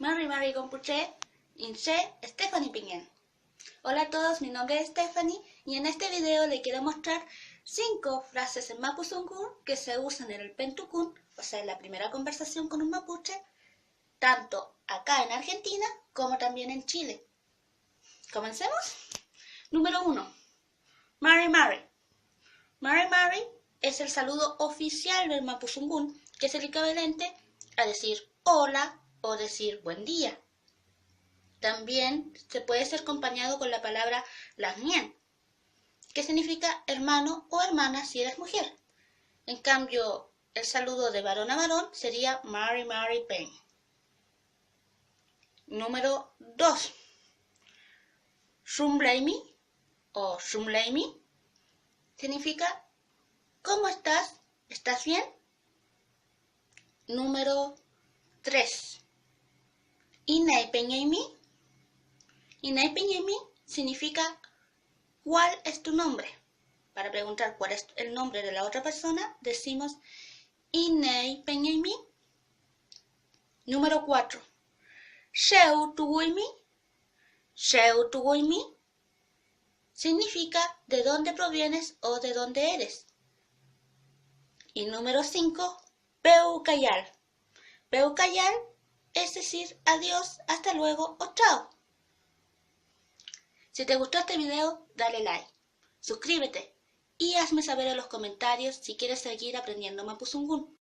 Mari Compuche, Inche, Stephanie Piñén. Hola a todos, mi nombre es Stephanie y en este video les quiero mostrar 5 frases en Mapuzungún que se usan en el Pentucún, o sea, en la primera conversación con un mapuche, tanto acá en Argentina como también en Chile. ¿Comencemos? Número 1. Mari Mari. Mari Mari es el saludo oficial del Mapuzungún, que es el equivalente a decir hola o decir buen día. También se puede ser acompañado con la palabra lasmien, que significa hermano o hermana si eres mujer. En cambio, el saludo de varón a varón sería Mari Mari Pen. Número 2. Shumleimi o Shumleimi significa ¿cómo estás? ¿Estás bien? Número 3. Inai Peñaimi. Inai Peñaimi significa ¿cuál es tu nombre? Para preguntar cuál es el nombre de la otra persona, decimos Inai Peñaimi. Número 4. Sheu Tuguimi. Sheu Tuguimi significa de dónde provienes o de dónde eres. Y número 5. Peucayal. Peucayal es decir adiós, hasta luego o chao. Si te gustó este video, dale like, suscríbete y hazme saber en los comentarios si quieres seguir aprendiendo Mapuzungún.